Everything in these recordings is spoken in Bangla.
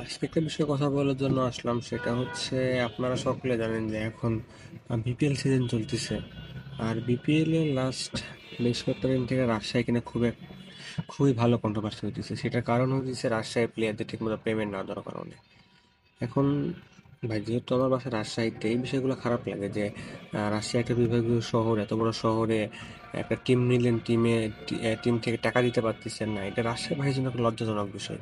আজকে একটা বিষয়ে কথা বলার জন্য আসলাম, সেটা হচ্ছে আপনারা সকলে জানেন যে এখন বিপিএল সিজন চলতেছে। আর বিপিএল এর লাস্ট বেশ কয়েকটা দিন থেকে রাজশাহী কিনা খুবই ভালো কন্ট্রোভার্সি হইতেছে। সেটার কারণ হচ্ছে রাজশাহী প্লেয়ারদের ঠিকমতো পেমেন্ট না দেওয়ার কারণে। এখন ভাই, যেহেতু আমার বাসা রাজশাহীতে, এই বিষয়গুলো খারাপ লাগে যে রাজশাহী একটা বিভাগীয় শহর, এত বড় শহরে একটা টিম নিলেন, টিম থেকে টাকা দিতে পারতেছেন না। এটা রাজশাহী ভাইয়ের জন্য একটা লজ্জাজনক বিষয়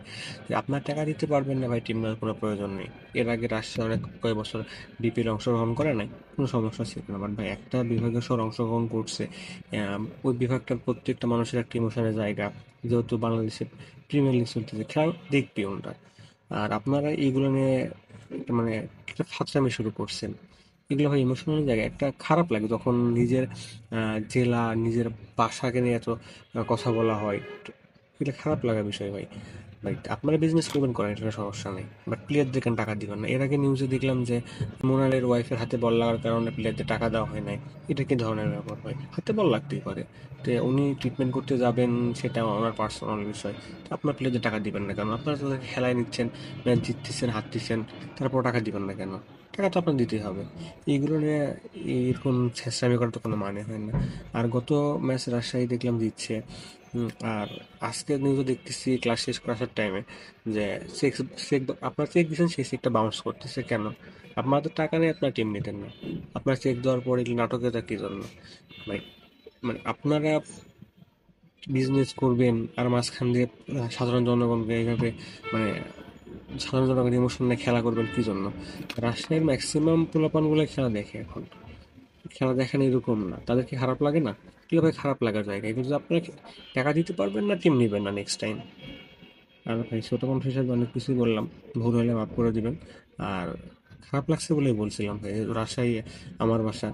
যে আপনার টাকা দিতে পারবেন না ভাই, টিম নেওয়ার কোনো প্রয়োজন নেই। এর আগে রাজশাহী অনেক কয়েক বছর বিপিএল অংশগ্রহণ করে নাই, কোনো সমস্যা ছিল না। বাট ভাই, একটা বিভাগীয় শহর অংশগ্রহণ করছে, ওই বিভাগটার প্রত্যেকটা মানুষের একটা ইমোশনের জায়গা। যেহেতু বাংলাদেশে প্রিমিয়ার লিগ চলতেছে, খেলা দেখবি ওনরা। আর আপনারা এইগুলো নিয়ে মানে একটা ফাত্রামি শুরু করছেন। এগুলো ভাই ইমোশনাল জায়গায় একটা খারাপ লাগে যখন নিজের জেলা, নিজের বাসাকে নিয়ে এত কথা বলা হয়। তো এটা খারাপ লাগার বিষয় ভাই। ভাই, আপনারা বিজনেস করবেন করেন, এটা সমস্যা নেই, বাট প্লেয়ারদের কেন টাকা দিবেন না? এর আগে নিউজে দেখলাম যে মোনালের ওয়াইফের হাতে বল লাগার কারণে প্লেয়ারদের টাকা দেওয়া হয় নাই। এটা কি ধরনের ব্যাপার ভাই? হাতে বল লাগতেই পারে, তো উনি ট্রিটমেন্ট করতে যাবেন, সেটা ওনার পার্সোনাল বিষয়। তো আপনার প্লেয়ারদের টাকা দিবেন না কেন? আপনারা তো তাদেরকে খেলায় নিচ্ছেন, ম্যাচ জিততেছেন, হারতেছেন, তারপর টাকা দিবেন না কেন? টাকা তো আপনার দিতেই হবে। এইগুলো নিয়ে এরকম ছেঁচড়ামি করার তো কোনো মানে হয় না। আর গত ম্যাচ রাজশাহী দেখলাম জিতছে। আর আজকে নিউজও দেখতেছি ক্লাস শেষ করে আসার টাইমে যে চেক চেক আপনার চেক দিচ্ছেন, সেই চেকটা বাউন্স করতেছে কেন? আপনার তো টাকা নেই, আপনার টিম নিতেন না। আপনার চেক দেওয়ার পরে এগুলো নাটকীয়তা কি জন্য ভাই? মানে আপনারা বিজনেস করবেন আর মাঝখান দিয়ে সাধারণ জনগণকে এইভাবে মানে সাধারণ জনগণের ইমোশন নিয়ে খেলা করবেন কি জন্য? রাজশাহীর ম্যাক্সিমাম পোলাপানগুলো খেলা দেখে এখন। খেলা দেখেন এরকম না, তাদেরকে খারাপ লাগে না? কিভাবে খারাপ লাগার জায়গায় কিন্তু আপনারা টাকা দিতে পারবেন না, টিম নেবেন না নেক্সট টাইম। আর ভাই, ছোট মানুষ হিসেবে অনেক কিছুই বললাম, ভুল হলে মাফ করে দিবেন। আর খারাপ লাগছে বলেই বলছিলাম ভাই, রাজশাহী আমার বাসা।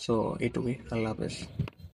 সো এটুকুই, আল্লাহ হাফেজ।